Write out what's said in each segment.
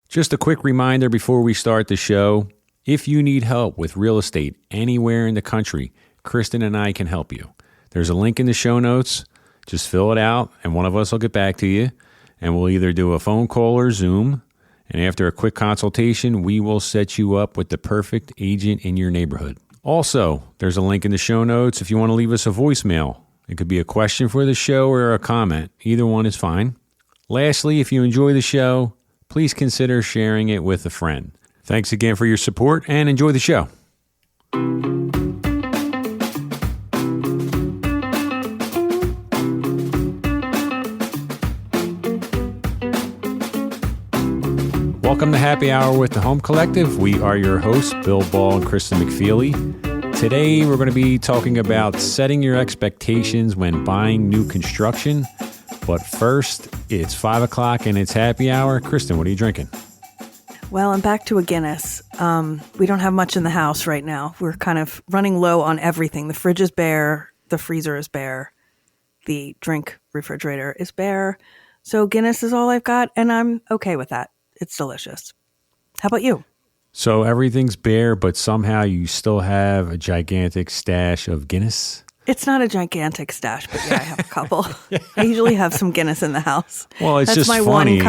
Just a quick reminder before we start the show. If you need help with real estate anywhere in the country, Kristin and I can help you. There's a link in the show notes. Just fill it out, and one of us will get back to you. And we'll either do a phone call or Zoom. And after a quick consultation, we will set you up with the perfect agent in your neighborhood. Also, there's a link in the show notes if you want to leave us a voicemail. It could be a question for the show or a comment. Either one is fine. Lastly, if you enjoy the show, please consider sharing it with a friend. Thanks again for your support and enjoy the show. Welcome to Happy Hour with the Home Collective. We are your hosts, Bill Ball and Kristin McFeely. Today, we're going to be talking about setting your expectations when buying new construction. But first, it's 5 o'clock and it's happy hour. Kristin, what are you drinking? Well, I'm back to a Guinness. We don't have much in the house right now. We're kind of running low on everything. The fridge is bare. The freezer is bare. The drink refrigerator is bare. So Guinness is all I've got, and I'm okay with that. It's delicious. How about you? So everything's bare, but somehow you still have a gigantic stash of Guinness? It's not a gigantic stash, but yeah, I have a couple. I usually have some Guinness in the house. Well, it's that's just my funny.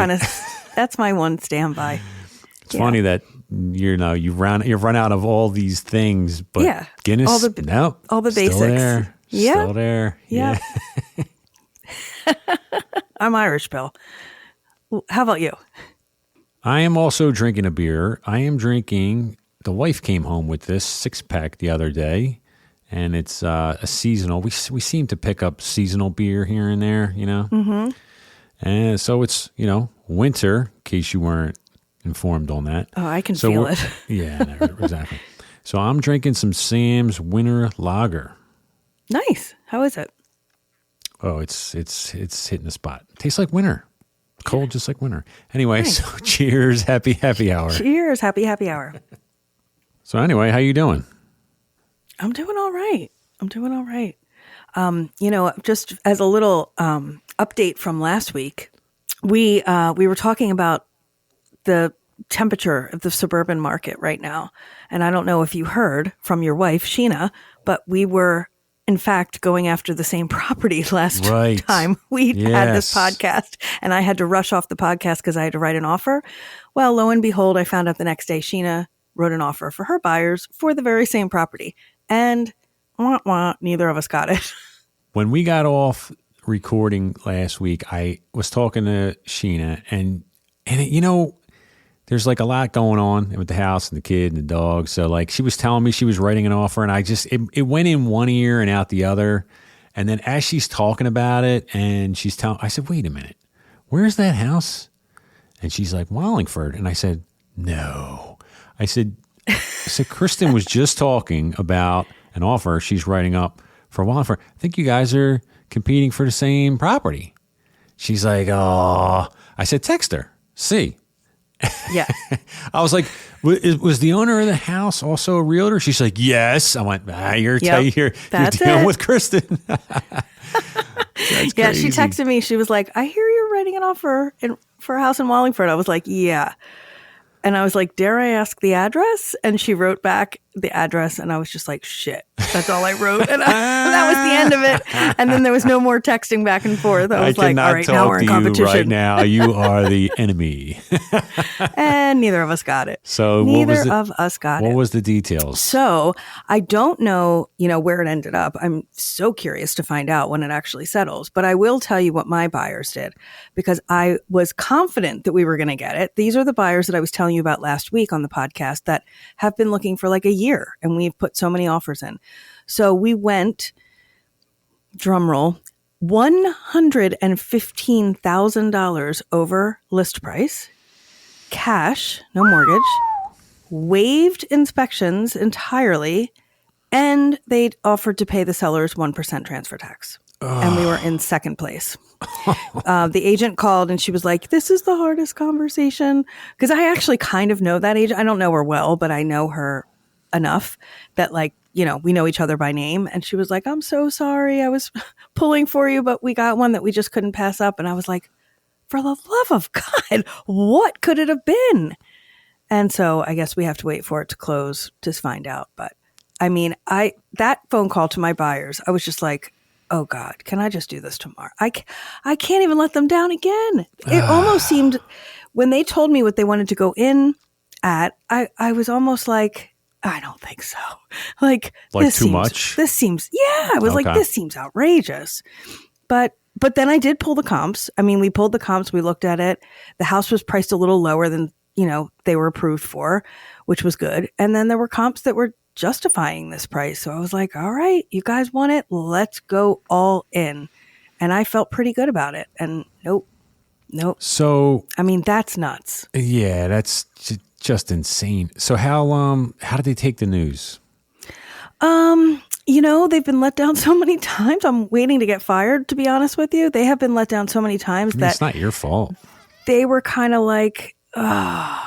That's my one standby. It's funny that you've run out of all these things, but Guinness, all the basics. Still there. Yeah. Still there. Yeah. I'm Irish, Bill. How about you? I am also drinking a beer. I am drinking, the wife came home with this 6-pack the other day, and it's a seasonal. We seem to pick up seasonal beer here and there, you know? Mm-hmm. And so it's, winter, in case you weren't informed on that. Oh, I can feel it. Yeah, exactly. So I'm drinking some Sam's Winter Lager. Nice. How is it? Oh, it's hitting the spot. Tastes like winter. Cold, just like winter. Anyway, nice. So cheers, happy hour. Cheers, happy hour. So anyway, how you doing? I'm doing all right. Just as a little update from last week, we were talking about the temperature of the suburban market right now. And I don't know if you heard from your wife, Sheena, but we were in fact going after the same property last time we had this podcast, and I had to rush off the podcast because I had to write an offer. Well, lo and behold, I found out the next day Sheena wrote an offer for her buyers for the very same property, and neither of us got it. When we got off recording last week, I was talking to Sheena, and there's like a lot going on with the house and the kid and the dog. So like she was telling me she was writing an offer, and it went in one ear and out the other. And then as she's talking about it and I said, wait a minute, where's that house? And she's like, Wallingford. And I said, no. I said, Kristin was just talking about an offer she's writing up for Wallingford. I think you guys are competing for the same property. She's like, oh, I said, text her, see. Yeah. I was like, was the owner of the house also a realtor? She's like, yes. I went, you're dealing with Kristin. Yeah, she texted me. She was like, I hear you're writing an offer for a house in Wallingford. I was like, yeah. And I was like, dare I ask the address? And she wrote back the address, and I was just like, shit. That's all I wrote. And that was the end of it. And then there was no more texting back and forth. I was like, all right, now we're in competition. Right now, you are the enemy. And neither of us got it. So neither of us got it. What was the details? So I don't know, where it ended up. I'm so curious to find out when it actually settles. But I will tell you what my buyers did, because I was confident that we were going to get it. These are the buyers that I was telling you about last week on the podcast that have been looking for like a year, and we've put so many offers in. So we went, drum roll, $115,000 over list price, cash, no mortgage, waived inspections entirely, and they offered to pay the sellers 1% transfer tax. And we were in second place. The agent called and she was like, this is the hardest conversation. Because I actually kind of know that agent. I don't know her well, but I know her enough that we know each other by name. And she was like, I'm so sorry. I was pulling for you, but we got one that we just couldn't pass up. And I was like, for the love of God, what could it have been? And so I guess we have to wait for it to close to find out. But I mean, that phone call to my buyers, I was just like, oh God, can I just do this tomorrow? I can't even let them down again. It almost seemed, when they told me what they wanted to go in at, I was almost like, I don't think so. Like this too seems, much? This seems, I was like, this seems outrageous. But then I did pull the comps. I mean, we pulled the comps. We looked at it. The house was priced a little lower than, they were approved for, which was good. And then there were comps that were justifying this price. So I was like, all right, you guys want it? Let's go all in. And I felt pretty good about it. And nope. So, I mean, that's nuts. Yeah, that's just insane. So how did they take the news? They've been let down so many times. I'm waiting to get fired, to be honest with you. They have been let down so many times that it's not your fault. They were kind of like, I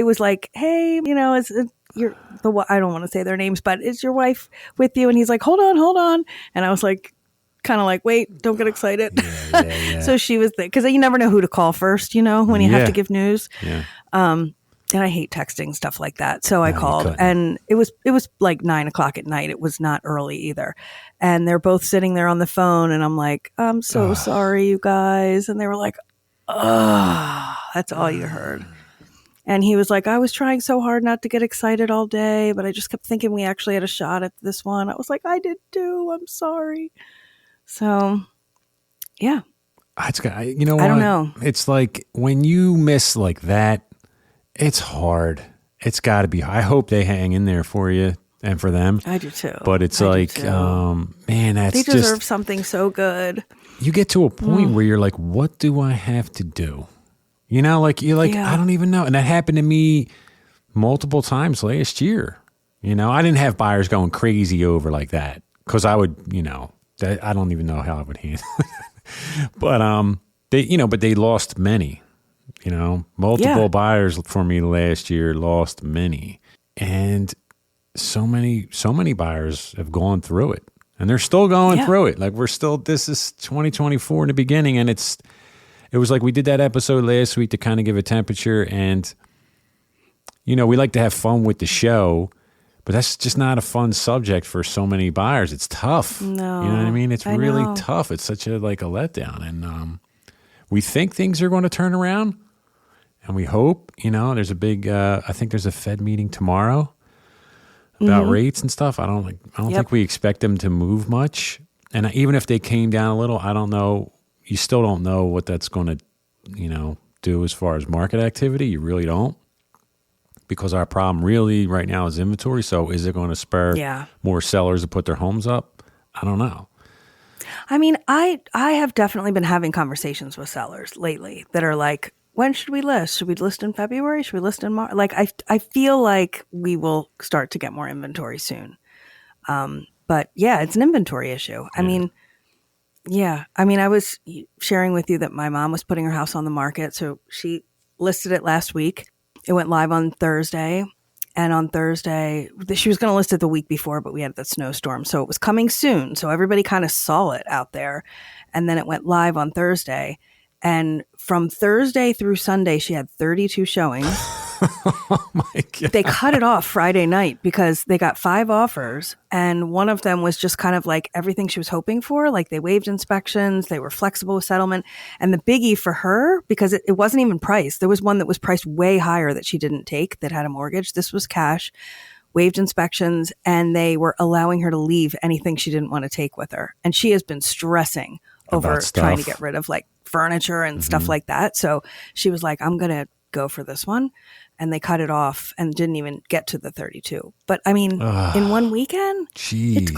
was like, hey, is I don't want to say their names, but is your wife with you? And he's like, hold on. And I was like, kind of like, wait, don't get excited. Yeah. So she was there because you never know who to call first, when you have to give news. Yeah. And I hate texting stuff like that. So I called, and it was like 9:00 at night. It was not early either. And they're both sitting there on the phone, and I'm like, I'm so sorry, you guys. And they were like, that's all you heard. And he was like, I was trying so hard not to get excited all day, but I just kept thinking we actually had a shot at this one. I was like, I did too. I'm sorry. So, yeah. I don't know. It's like when you miss like that, it's hard. It's got to be. I hope they hang in there for you and for them. I do too. But it's man, they deserve something so good. You get to a point where you're like, what do I have to do? You're like, I don't even know. And that happened to me multiple times last year. I didn't have buyers going crazy over like that because I would, I don't even know how I would handle it. But they lost many. Multiple buyers for me last year lost many, and so many buyers have gone through it, and they're still going through it. Like this is 2024 in the beginning, and it was like we did that episode last week to kind of give a temperature, and we like to have fun with the show, but that's just not a fun subject for so many buyers. It's tough. No, you know what I mean? It's really tough. It's such a letdown, and we think things are going to turn around. And we hope, there's a big, I think there's a Fed meeting tomorrow about rates and stuff. I don't think we expect them to move much. And even if they came down a little, I don't know. You still don't know what that's going to, do as far as market activity. You really don't. Because our problem really right now is inventory. So is it going to spur more sellers to put their homes up? I don't know. I mean, I have definitely been having conversations with sellers lately that are like, when should we list? Should we list in February? Should we list in March? Like, I feel like we will start to get more inventory soon. But yeah, it's an inventory issue. I mean, I was sharing with you that my mom was putting her house on the market. So she listed it last week. It went live on Thursday. And on Thursday, she was going to list it the week before, but we had that snowstorm. So it was coming soon. So everybody kind of saw it out there. And then it went live on Thursday. And from Thursday through Sunday, she had 32 showings. Oh my God. They cut it off Friday night because they got 5 offers. And one of them was just kind of like everything she was hoping for. Like they waived inspections. They were flexible with settlement. And the biggie for her, because it wasn't even priced. There was one that was priced way higher that she didn't take that had a mortgage. This was cash, waived inspections, and they were allowing her to leave anything she didn't want to take with her. And she has been stressing over trying to get rid of like furniture and stuff like that. So she was like, I'm going to go for this one. And they cut it off and didn't even get to the 32. But I mean, in one weekend, it's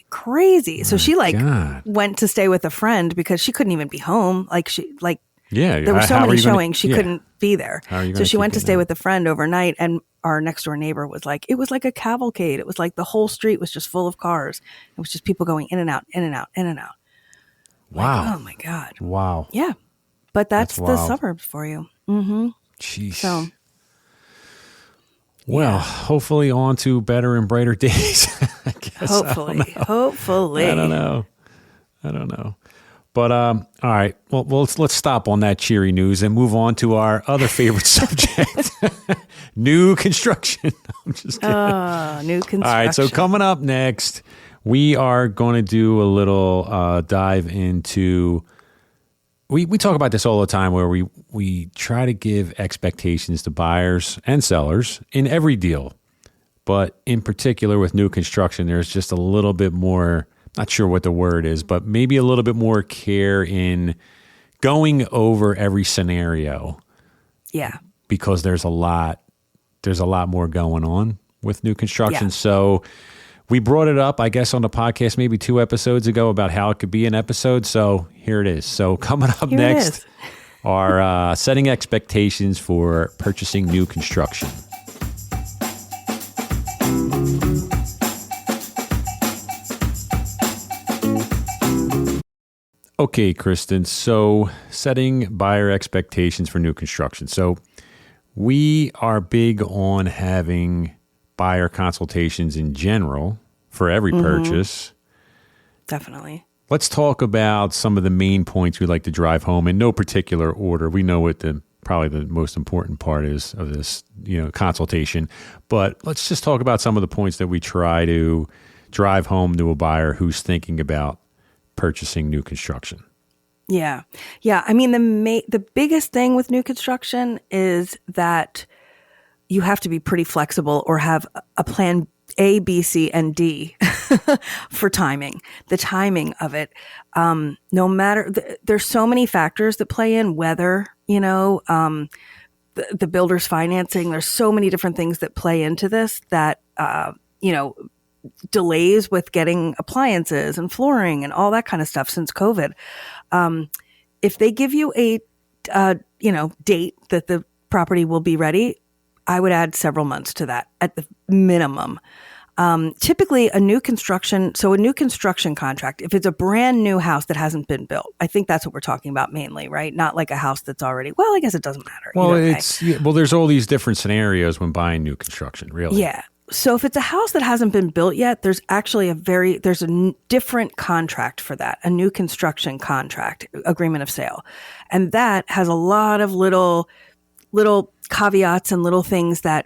crazy. So she went to stay with a friend because she couldn't even be home. There were so many showings she couldn't be there. So she went to stay with a friend overnight, and our next door neighbor was like, it was like a cavalcade. It was like the whole street was just full of cars. It was just people going in and out, in and out, in and out. Wow. Like, oh my God. Wow. Yeah. But that's the suburbs for you. Mm-hmm. Jeez. So, well, hopefully on to better and brighter days. I guess. Hopefully. I don't know. But all right, well let's stop on that cheery news and move on to our other favorite subject, new construction. I'm just kidding. New construction. All right, so coming up next, we are going to do a little dive into. We talk about this all the time, where we try to give expectations to buyers and sellers in every deal, but in particular with new construction, there's just a little bit more. Not sure what the word is, but maybe a little bit more care in going over every scenario. Yeah. Because there's a lot more going on with new construction. Yeah. So we brought it up, I guess, on the podcast maybe 2 episodes ago about how it could be an episode. So here it is. So coming up next are setting expectations for purchasing new construction. Okay, Kristin. So setting buyer expectations for new construction. So we are big on having buyer consultations in general for every purchase. Definitely. Let's talk about some of the main points we like to drive home in no particular order. We know what probably the most important part is of this, consultation. But let's just talk about some of the points that we try to drive home to a buyer who's thinking about purchasing new construction. Yeah. I mean, the biggest thing with new construction is that you have to be pretty flexible or have a plan A, B, C, and D for timing. The timing of it, no matter there's so many factors that play in. Weather, the builder's financing. There's so many different things that play into this that delays with getting appliances and flooring and all that kind of stuff since COVID. If they give you a date that the property will be ready, I would add several months to that at the minimum. Typically a new construction contract, if it's a brand new house that hasn't been built, I think that's what we're talking about mainly, right? Not like a house that's already, well, I guess it doesn't matter. Well, there's all these different scenarios when buying new construction, really. Yeah. So if it's a house that hasn't been built yet, there's actually there's a different contract for that, a new construction contract, agreement of sale. And that has a lot of little caveats and little things that,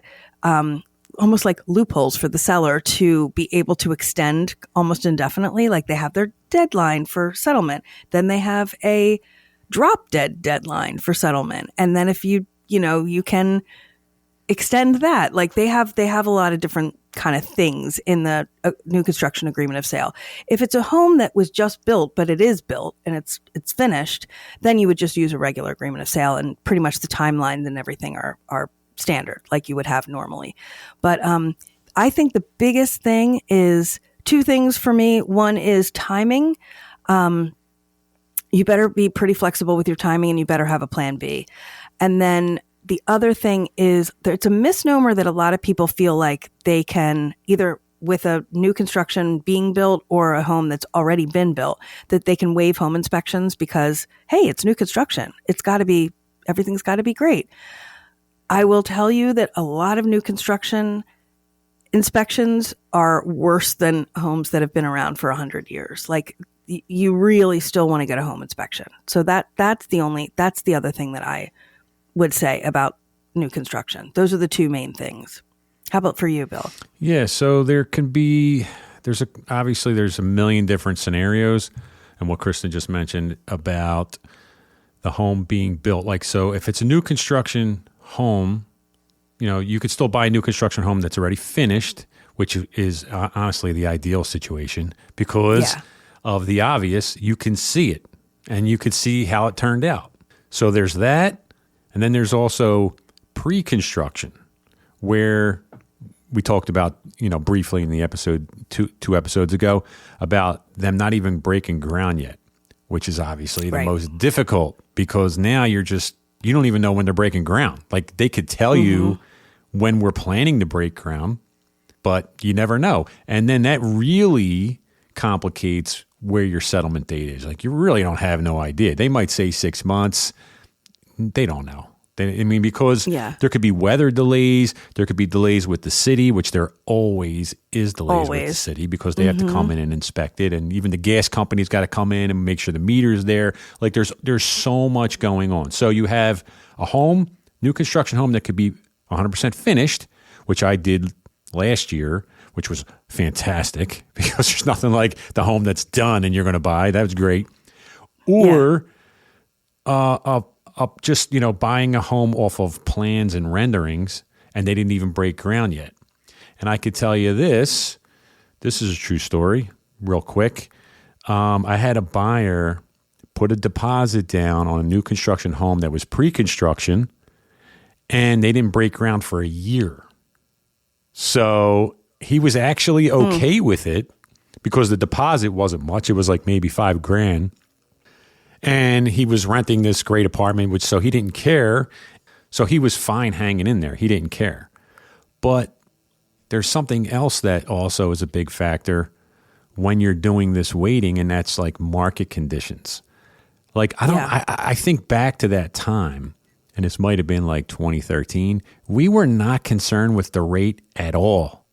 almost like loopholes for the seller to be able to extend almost indefinitely. Like they have their deadline for settlement. Then they have a drop dead deadline for settlement. And then if you can extend that. Like they have a lot of different kind of things in the new construction agreement of sale. If it's a home that was just built, but it is built and it's finished, then you would just use a regular agreement of sale, and pretty much the timelines and everything are standard like you would have normally. But I think the biggest thing is 2 things for me. One is timing. You better be pretty flexible with your timing, and you better have a plan B. And then the other thing is it's a misnomer that a lot of people feel like they can, either with a new construction being built or a home that's already been built, that they can waive home inspections because, hey, it's new construction. Everything's got to be great. I will tell you that a lot of new construction inspections are worse than homes that have been around for 100 years. Like you really still want to get a home inspection. So that's the other thing that I would say about new construction. Those are the 2 main things. How about for you, Bill? Yeah, so there's a million different scenarios, and what Kristin just mentioned about the home being built. Like, so if it's a new construction home, you could still buy a new construction home that's already finished, which is honestly the ideal situation because of the obvious. You can see it, and you could see how it turned out. So there's that. And then there's also pre-construction, where we talked about, briefly in the episode two episodes ago, about them not even breaking ground yet, which is obviously the most difficult, because now you don't even know when they're breaking ground. Like they could tell you when we're planning to break ground, but you never know. And then that really complicates where your settlement date is. Like you really don't have no idea. They might say 6 months. They don't know. Because Yeah. there could be weather delays, there could be delays with the city, which there always is delays with the Always. city because they have to come in and inspect it, and even the gas company's got to come in and make sure the meter's there. Like there's so much going on. So you have a home, new construction home that could be 100% finished, which I did last year, which was fantastic because there's nothing like the home that's done and you're going to buy. That was great. Or just buying a home off of plans and renderings, and they didn't even break ground yet. And I could tell you this is a true story, real quick. I had a buyer put a deposit down on a new construction home that was pre-construction, and they didn't break ground for a year. So he was actually okay with it because the deposit wasn't much. It was like maybe $5,000. And he was renting this great apartment, so he didn't care. So he was fine hanging in there. He didn't care. But there's something else that also is a big factor when you're doing this waiting, and that's like market conditions. Like I think back to that time, and this might have been like 2013. We were not concerned with the rate at all.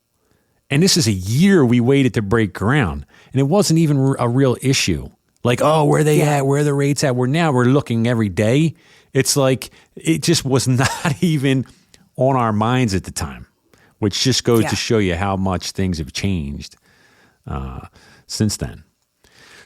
And this is a year we waited to break ground, and it wasn't even a real issue. Like, oh, where are they at? Where are the rates at? We're looking every day. It's like it just was not even on our minds at the time, which just goes to show you how much things have changed since then.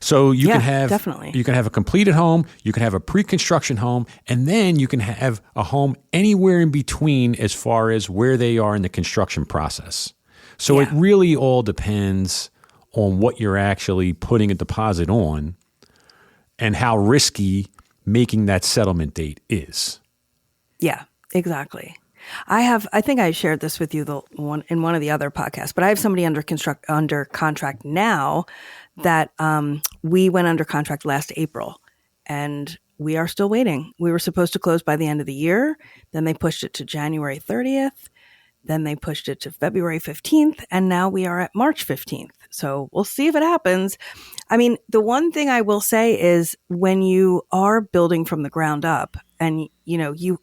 So you can have a completed home, you can have a pre-construction home, and then you can have a home anywhere in between as far as where they are in the construction process. So it really all depends on what you're actually putting a deposit on and how risky making that settlement date is. Yeah, exactly. I think I shared this with you in one of the other podcasts, but I have somebody under contract now that we went under contract last April, and we are still waiting. We were supposed to close by the end of the year. Then they pushed it to January 30th. Then they pushed it to February 15th, and now we are at March 15th. So we'll see if it happens. I mean, the one thing I will say is when you are building from the ground up, and the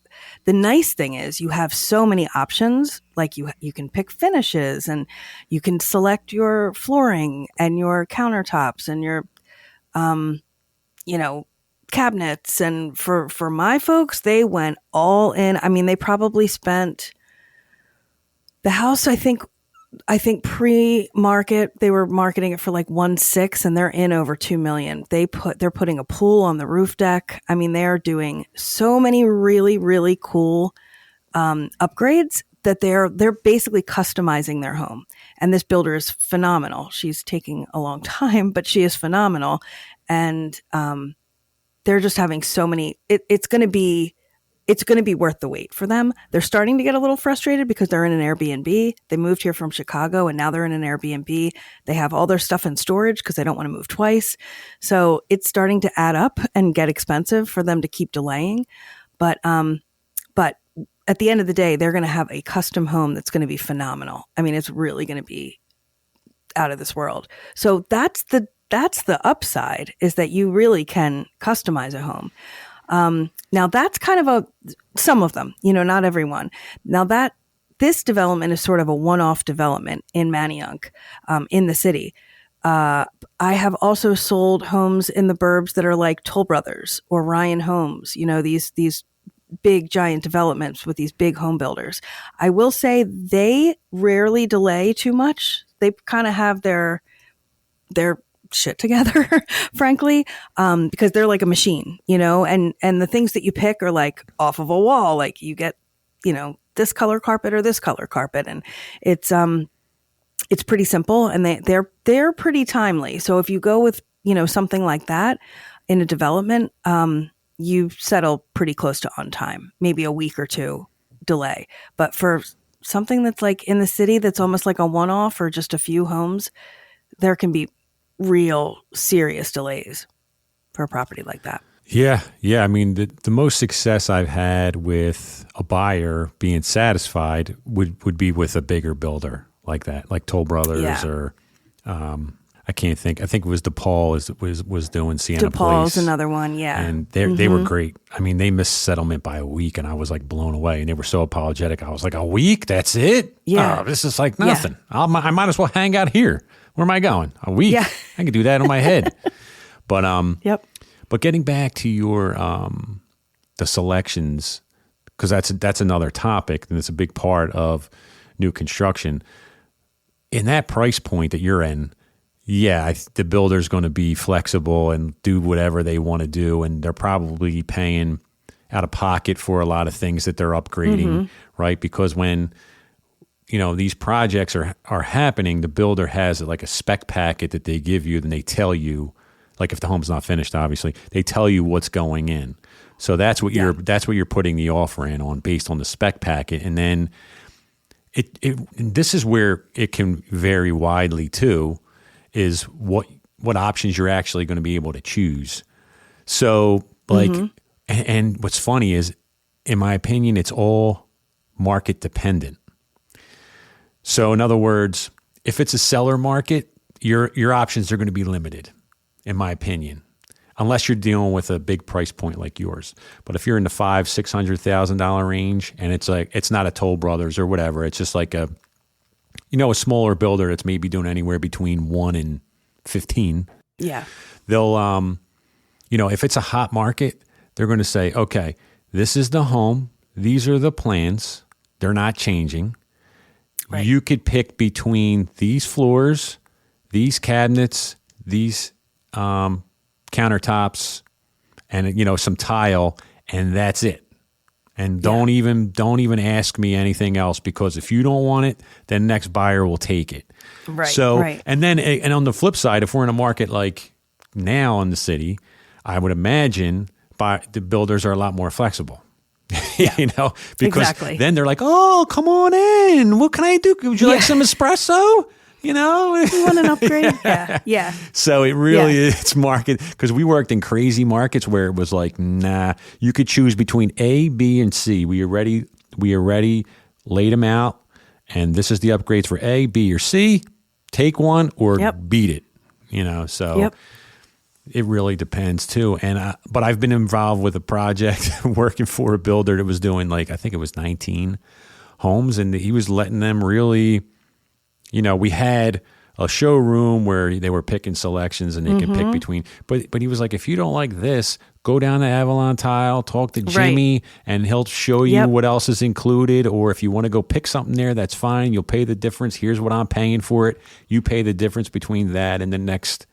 nice thing is you have so many options. Like you can pick finishes, and you can select your flooring and your countertops and your, cabinets. And for my folks, they went all in. I mean, they probably spent the house, I think pre-market, they were marketing it for like 1.6, and they're in over $2 million. They're putting a pool on the roof deck. I mean, they're doing so many really, really cool upgrades that they're basically customizing their home. And this builder is phenomenal. She's taking a long time, but she is phenomenal. And they're just having so many. It's going to be worth the wait for them. They're starting to get a little frustrated because they're in an Airbnb. They moved here from Chicago, and now they're in an Airbnb. They have all their stuff in storage because they don't want to move twice. So it's starting to add up and get expensive for them to keep delaying. But at the end of the day, they're going to have a custom home that's going to be phenomenal. I mean, it's really going to be out of this world. So that's the upside, is that you really can customize a home. Now that's kind of some of them, not everyone. Now this development is sort of a one-off development in Manayunk, in the city. I have also sold homes in the burbs that are like Toll Brothers or Ryan Homes, these big giant developments with these big home builders. I will say they rarely delay too much. They kind of have their shit together, frankly, because they're like a machine, and the things that you pick are like off of a wall. Like you get, this color carpet or this color carpet, and it's pretty simple, and they're pretty timely. So if you go with, something like that in a development, you settle pretty close to on time, maybe a week or two delay. But for something that's like in the city, that's almost like a one-off or just a few homes, there can be real serious delays for a property like that. Yeah. I mean, the most success I've had with a buyer being satisfied would be with a bigger builder like that, like Toll Brothers or I can't think. I think it was DePaul was doing Sienna DePaul's Place. another one, yeah. And they were great. I mean, they missed settlement by a week, and I was like blown away. And they were so apologetic. I was like, a week? That's it? Yeah. Oh, this is like nothing. I might as well hang out here. Where am I going? A week? Yeah. I can do that in my head. But Yep. But getting back to your the selections, because that's another topic, and it's a big part of new construction. In that price point that you're in, the builder's going to be flexible and do whatever they want to do, and they're probably paying out of pocket for a lot of things that they're upgrading, right? Because when these projects are happening, the builder has like a spec packet that they give you, and they tell you, like if the home's not finished, obviously, they tell you what's going in. So that's what you're putting the offer in on based on the spec packet, and then and this is where it can vary widely too, is what options you're actually going to be able to choose. So like, and what's funny is, in my opinion, it's all market dependent. So in other words, if it's a seller market, your options are going to be limited, in my opinion, unless you're dealing with a big price point like yours. But if you're in the $500,000-$600,000 range, and it's like, it's not a Toll Brothers or whatever, it's just like a smaller builder that's maybe doing anywhere between 1 and 15. Yeah. They'll, if it's a hot market, they're going to say, okay, this is the home. These are the plans. They're not changing. Right. You could pick between these floors, these cabinets, these countertops, and some tile, and that's it. And don't even ask me anything else, because if you don't want it, then next buyer will take it. Right. So right. and on the flip side, if we're in a market like now in the city, I would imagine the builders are a lot more flexible. Yeah. Because then they're like, oh, come on in. What can I do? Would you like some espresso? You want an upgrade? Yeah. So it really is market, because we worked in crazy markets where it was like, nah, you could choose between A, B, and C. We already laid them out, and this is the upgrades for A, B, or C. Take one or beat it. So it really depends too. And but I've been involved with a project working for a builder that was doing I think it was 19 homes, and he was letting them really. We had a showroom where they were picking selections and they could pick between, but he was like, if you don't like this, go down to Avalon Tile, talk to Jimmy, and he'll show you what else is included. Or if you want to go pick something there, that's fine. You'll pay the difference. Here's what I'm paying for it. You pay the difference between that and the next,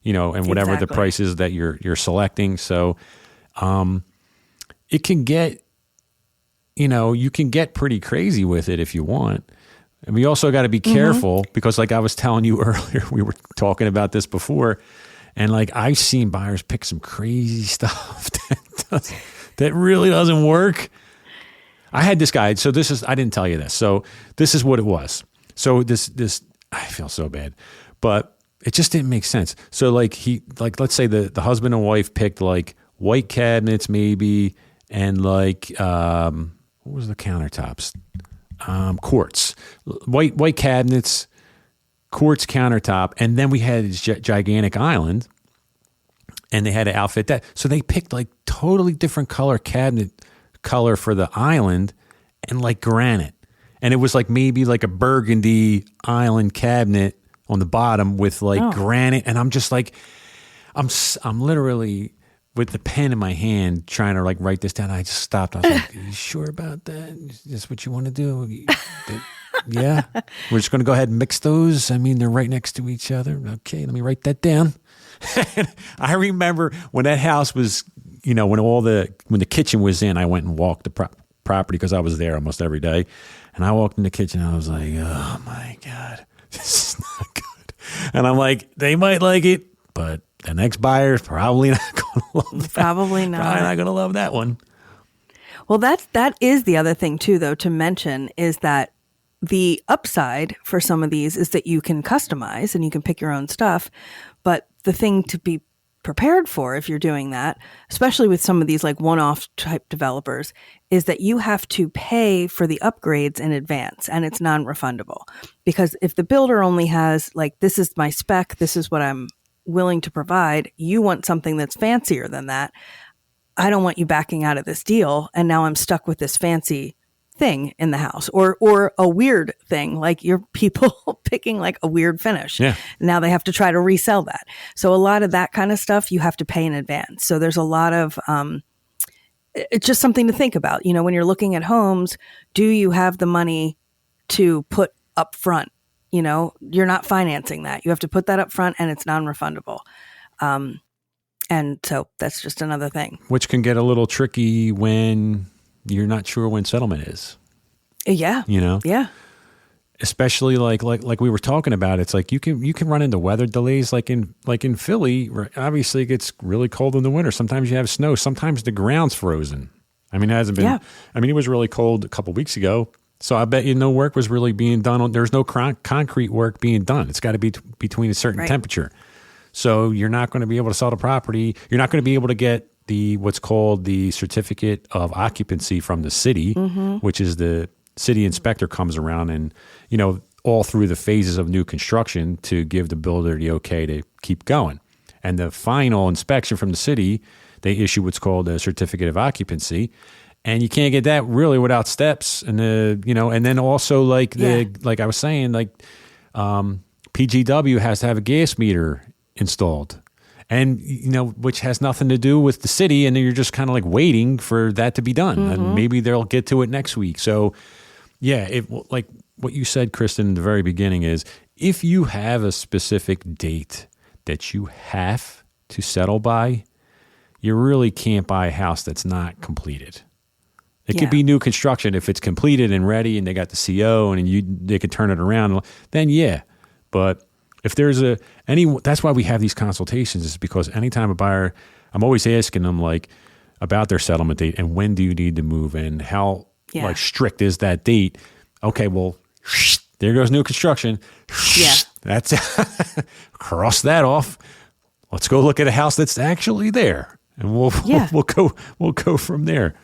and whatever the price is that you're selecting. So, it can get, you can get pretty crazy with it if you want. And we also got to be careful, because like I was telling you earlier, we were talking about this before, and I've seen buyers pick some crazy stuff that really doesn't work. I had this guy. So I didn't tell you this. So this is what it was. So this, I feel so bad, but it just didn't make sense. So let's say the husband and wife picked white cabinets maybe, and what was the countertops? Quartz, white cabinets, quartz countertop, and then we had this gigantic island, and they had to outfit that. So they picked totally different cabinet color for the island, and granite, and it was maybe a burgundy island cabinet on the bottom with granite, and I'm just I'm literally with the pen in my hand trying to write this down. I just stopped. I was like, are you sure about that? Is this what you want to do? Yeah. We're just going to go ahead and mix those. I mean, they're right next to each other. Okay, let me write that down. I remember when that house was, when the kitchen was in, I went and walked the property, because I was there almost every day. And I walked in the kitchen and I was like, oh my God, this is not good. And I'm like, they might like it, but the next buyer is probably not going to love that. Probably not. Probably not going to love that one. Well, that is the other thing too, though, to mention, is that the upside for some of these is that you can customize and you can pick your own stuff. But the thing to be prepared for if you're doing that, especially with some of these like one-off type developers, is that you have to pay for the upgrades in advance, and it's non-refundable. Because if the builder only has like, this is my spec, this is what I'm willing to provide, you want something that's fancier than that. I don't want you backing out of this deal, and now I'm stuck with this fancy thing in the house, or a weird thing, like your people picking like a weird finish. Yeah. Now they have to try to resell that. So a lot of that kind of stuff you have to pay in advance. So there's a lot of, it's just something to think about. When you're looking at homes, do you have the money to put up front? You're not financing that. You have to put that up front, and it's non-refundable. And so that's just another thing. Which can get a little tricky when you're not sure when settlement is. Yeah. Yeah. Especially like we were talking about, it's like you can run into weather delays like in Philly. Obviously it gets really cold in the winter. Sometimes you have snow. Sometimes the ground's frozen. I mean, it hasn't been. Yeah. I mean, it was really cold a couple of weeks ago. So I bet no work was really being done. There's no concrete work being done. It's got to be between a certain temperature. So you're not going to be able to sell the property. You're not going to be able to get what's called the certificate of occupancy from the city, which is the city inspector comes around and, all through the phases of new construction to give the builder the okay to keep going. And the final inspection from the city, they issue what's called a certificate of occupancy. And you can't get that really without steps. And and then also like I was saying, like PGW has to have a gas meter installed. And, which has nothing to do with the city. And then you're just kind of like waiting for that to be done. And maybe they'll get to it next week. So, yeah, like what you said, Kristen, in the very beginning is if you have a specific date that you have to settle by, you really can't buy a house that's not completed. It could be new construction. If it's completed and ready and they got the CO and they could turn it around, then yeah. But if there's that's why we have these consultations, is because anytime a buyer, I'm always asking them like about their settlement date and when do you need to move and how like strict is that date? Okay, well, there goes new construction. Yeah, that's cross that off. Let's go look at a house that's actually there, and we'll go from there.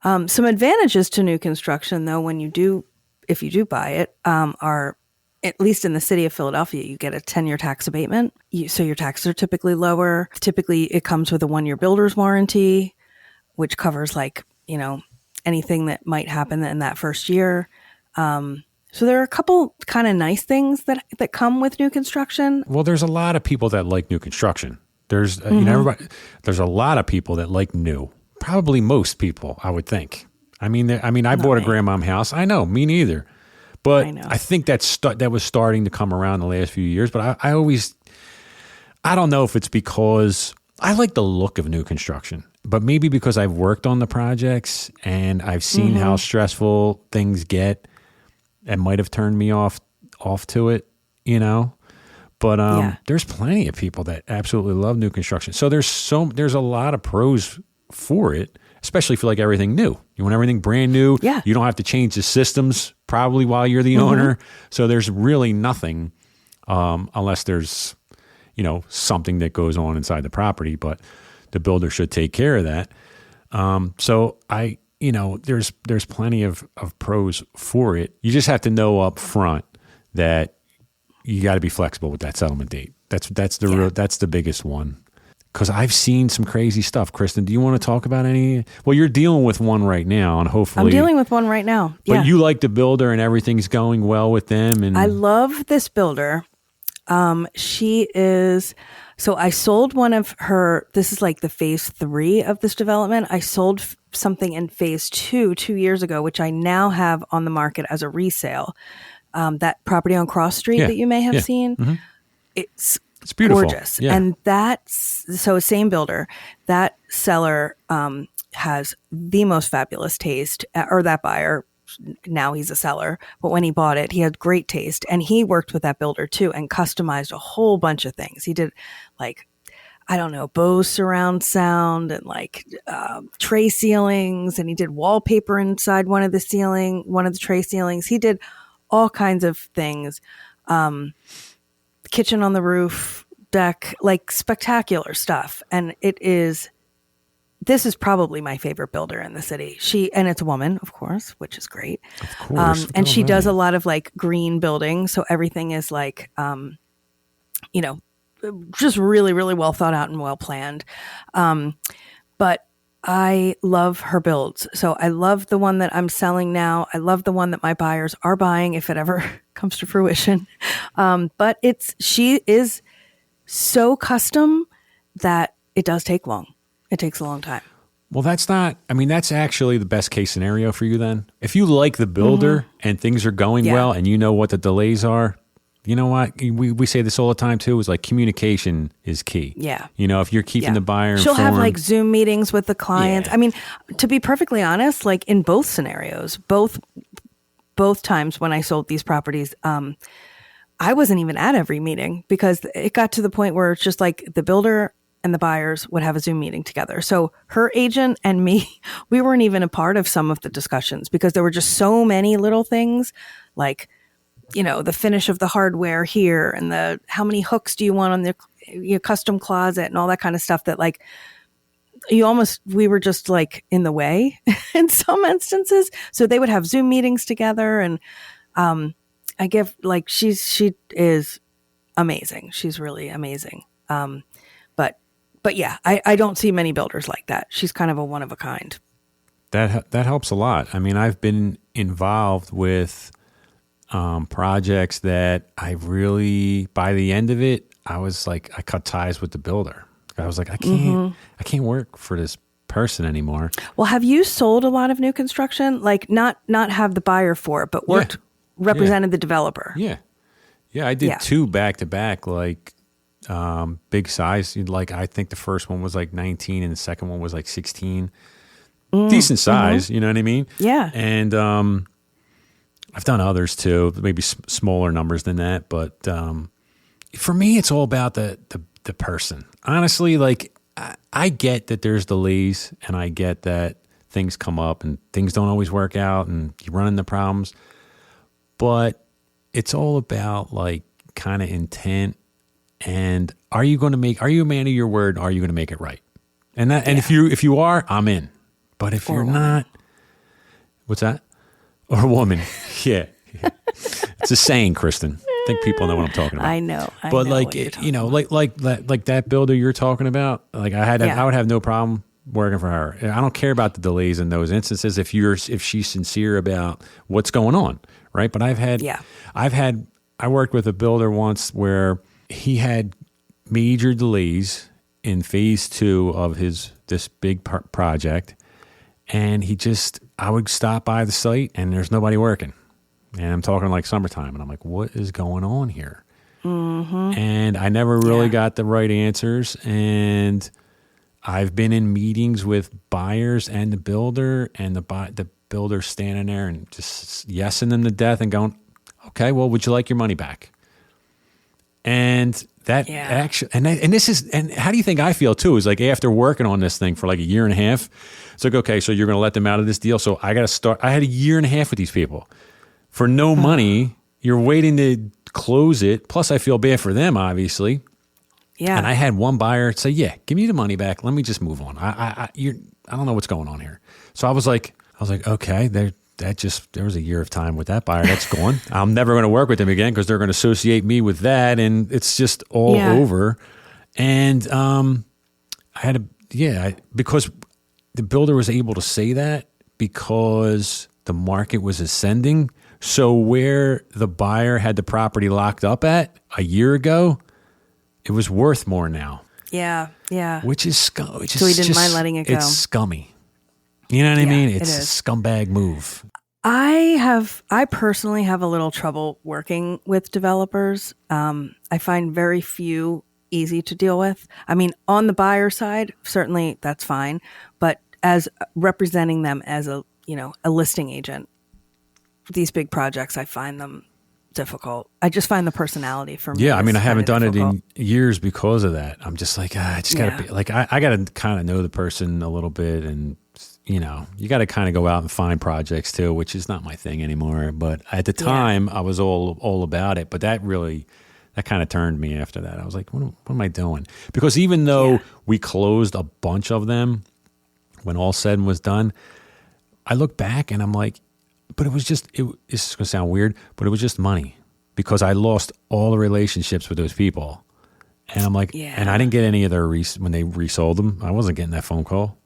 Some advantages to new construction, though, if you do buy it, are, at least in the city of Philadelphia, you get a 10-year tax abatement. So your taxes are typically lower. Typically, it comes with a 1-year builder's warranty, which covers anything that might happen in that first year. So there are a couple kind of nice things that come with new construction. Well, there's a lot of people that like new construction. There's there's a lot of people that like new. Probably most people, I would think. I bought a grandmom house. I know, me neither. But I think that was starting to come around the last few years. But I don't know if it's because I like the look of new construction, but maybe because I've worked on the projects and I've seen how stressful things get, it might have turned me off to it, But there's plenty of people that absolutely love new construction. So there's a lot of pros for it, especially if you like everything new. You want everything brand new. Yeah. You don't have to change the systems probably while you're the owner. So there's really nothing unless there's, something that goes on inside the property, but the builder should take care of that. So there's plenty of pros for it. You just have to know up front that you got to be flexible with that settlement date. That's the biggest one. Because I've seen some crazy stuff. Kristen, do you want to talk about any? Well, you're dealing with one right now, and hopefully... I'm dealing with one right now, yeah. But you like the builder, and everything's going well with them. And I love this builder. She is... So I sold one of her... This is like the phase 3 of this development. I sold something in phase 2 years ago, which I now have on the market as a resale. That property on Cross Street that you may have seen. Mm-hmm. It's beautiful. Gorgeous. Yeah. And same builder, that seller has the most fabulous taste, or that buyer, now he's a seller, but when he bought it, he had great taste. And he worked with that builder too and customized a whole bunch of things. He did Bose surround sound and tray ceilings, and he did wallpaper inside one of the tray ceilings. He did all kinds of things. Kitchen on the roof, deck, like spectacular stuff. And this is probably my favorite builder in the city. And it's a woman, of course, which is great. Of course. And she does a lot of like green building. So everything is like, just really, really well thought out and well planned. But I love her builds. So I love the one that I'm selling now. I love the one that my buyers are buying if it ever comes to fruition. But she is so custom that it does take long. It takes a long time. Well, that's actually the best case scenario for you then. If you like the builder and things are going well and you know what the delays are, you know what? We say this all the time too, is like communication is key. Yeah. If you're keeping the buyer She'll informed. have like Zoom meetings with the clients. Yeah. I mean, to be perfectly honest, like in both scenarios, both times when I sold these properties, I wasn't even at every meeting because it got to the point where it's just like the builder and the buyers would have a Zoom meeting together. So her agent and me, we weren't even a part of some of the discussions because there were just so many little things like, the finish of the hardware here and how many hooks do you want on your custom closet and all that kind of stuff that like we were just like in the way in some instances. So they would have Zoom meetings together and I give like she is amazing. She's really amazing. But yeah, I don't see many builders like that. She's kind of a one of a kind. That helps a lot. I mean, I've been involved with projects that I really, by the end of it, I was like, I cut ties with the builder. I was like, I can't work for this person anymore. Well, have you sold a lot of new construction? Like not have the buyer for it, but represented the developer? Yeah. Yeah. I did 2 back to back, like big size. Like I think the first one was like 19 and the second one was like 16. Decent size, you know what I mean? Yeah. And I've done others too, maybe smaller numbers than that. But for me, it's all about the person. Honestly, like I get that there's delays and I get that things come up and things don't always work out and you run into problems. But it's all about like kind of intent and are you a man of your word? Are you going to make it right? And if you are, I'm in. But if you're not, what's that? Or a woman. Yeah. It's a saying, Kristen. I think people know what I'm talking about. I know. But like, like that builder you're talking about, like I would have no problem working for her. I don't care about the delays in those instances if she's sincere about what's going on, right? But I worked with a builder once where he had major delays in phase 2 of this big project. And I would stop by the site and there's nobody working. And I'm talking like summertime. And I'm like, what is going on here? Mm-hmm. And I never really got the right answers. And I've been in meetings with buyers and the builder and the builder standing there and just yesing them to death and going, okay, well, would you like your money back? And that actually, and how do you think I feel too? Is like after working on this thing for like a year and a half, it's like, okay, so you're going to let them out of this deal. So I got to start. I had a year and a half with these people for no money. You're waiting to close it. Plus I feel bad for them, obviously. Yeah. And I had one buyer say, yeah, give me the money back. Let me just move on. I don't know what's going on here. So I was like, okay, there was a year of time with that buyer. That's gone. I'm never going to work with them again because they're going to associate me with that. And it's just all over. And because the builder was able to say that because the market was ascending. So where the buyer had the property locked up at a year ago, it was worth more now. Yeah, yeah. So he didn't mind letting it go. It's scummy. You know what I mean? It's a scumbag move. I personally have a little trouble working with developers. I find very few easy to deal with. I mean, on the buyer side, certainly that's fine. But as representing them as a listing agent, these big projects, I find them difficult. I just find the personality for me. Yeah, I mean, I haven't done it in years because of that. I'm just like, I just got to be like, I got to kind of know the person a little bit, and you got to kind of go out and find projects too, which is not my thing anymore. But at the time, I was all about it. But that really that kind of turned me after that. I was like, what am I doing? Because even though we closed a bunch of them, when all said and was done, I look back and I'm like, but it was just, this is going to sound weird, but it was just money because I lost all the relationships with those people. And I'm like, and I didn't get any of their, when they resold them, I wasn't getting that phone call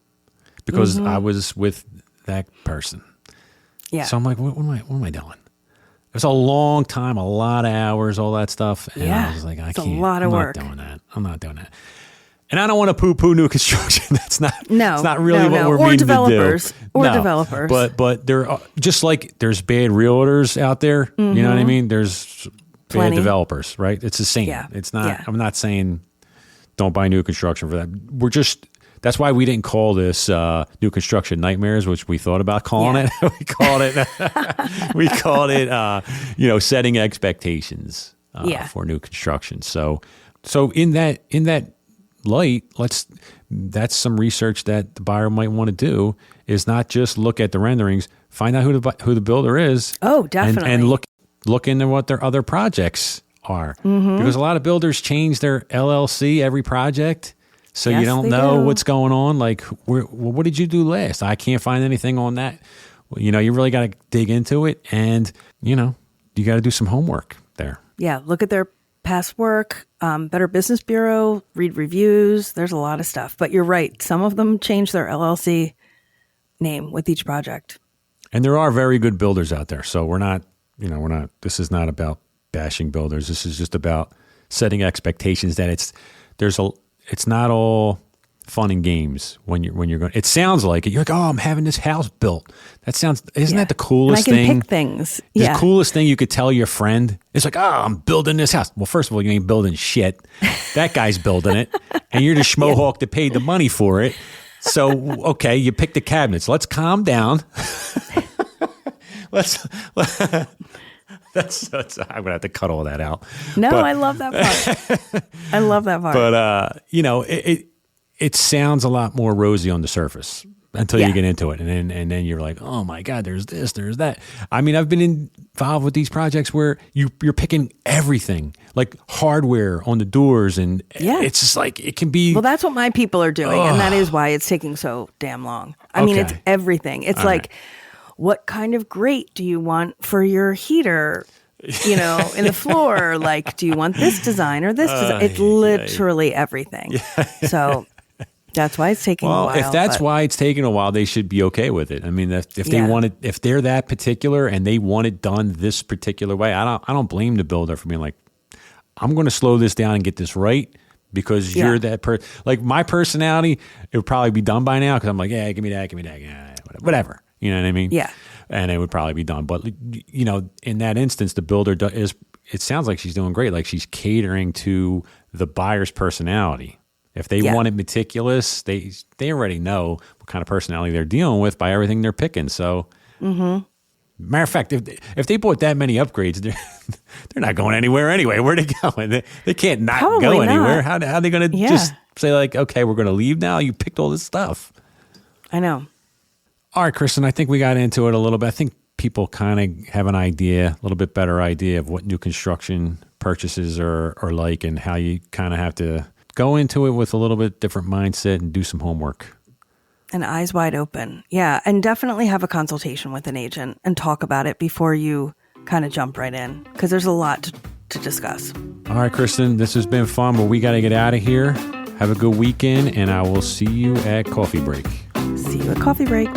because I was with that person. Yeah. So I'm like, what am I doing? It was a long time, a lot of hours, all that stuff. And I was like, it's a lot of work. I'm not doing that. And I don't want to poo-poo new construction. That's not. It's not really what we're meaning to do. Or developers. But there are, just like there's bad realtors out there. You know what I mean? There's bad developers, right? It's the same. Yeah. It's not. I'm not saying don't buy new construction for that. That's why we didn't call this new construction nightmares, which we thought about calling it. We called it setting expectations for new construction. So in that light, that's some research that the buyer might want to do, is not just look at the renderings, find out who the builder is. Oh, definitely. And look into what their other projects are. Because a lot of builders change their LLC every project. So you don't know what's going on. Like, what did you do last? I can't find anything on that. Well, you really got to dig into it, and you got to do some homework there. Yeah, look at their past work, Better Business Bureau, read reviews. There's a lot of stuff. But you're right. Some of them change their LLC name with each project. And there are very good builders out there. So we're not, this is not about bashing builders. This is just about setting expectations that it's not all fun and games when you're going. It sounds like it. You're like, oh, I'm having this house built. Isn't that the coolest thing? And I can pick things. The coolest thing you could tell your friend. It's like, oh, I'm building this house. Well, first of all, you ain't building shit. That guy's building it, and you're the schmohawk that paid the money for it. So, okay, you pick the cabinets. Let's calm down. That's I'm gonna have to cut all that out. No, I love that part. I love that part. But it sounds a lot more rosy on the surface until you get into it, and then you're like, oh my God, there's this, there's that. I mean, I've been involved with these projects where you're picking everything, like hardware on the doors, and it's just like it can be. Well, that's what my people are doing, and that is why it's taking so damn long. I mean, it's everything. It's all like. What kind of grate do you want for your heater, in the floor? Like, do you want this design or this design? It's literally everything. So that's why it's taking a while. Well, if that's why it's taking a while, they should be okay with it. I mean, if they're that particular and they want it done this particular way, I don't blame the builder for being like, I'm going to slow this down and get this right. Because you're that person. Like my personality, it would probably be done by now because I'm like, yeah, give me that, yeah, whatever. You know what I mean? Yeah. And it would probably be done. But, in that instance, the builder it sounds like she's doing great. Like she's catering to the buyer's personality. If they want it meticulous, they already know what kind of personality they're dealing with by everything they're picking. So, matter of fact, if they bought that many upgrades, they're not going anywhere anyway. Where are they going? They can't not Probably go anywhere. not. How are they going to just say like, okay, we're going to leave now? You picked all this stuff. I know. All right, Kristin, I think we got into it a little bit. I think people kind of have an idea, a little bit better idea of what new construction purchases are like and how you kind of have to go into it with a little bit different mindset and do some homework. And eyes wide open. Yeah, and definitely have a consultation with an agent and talk about it before you kind of jump right in because there's a lot to discuss. All right, Kristin, this has been fun, but we got to get out of here. Have a good weekend, and I will see you at Coffee Break. See you at Coffee Break.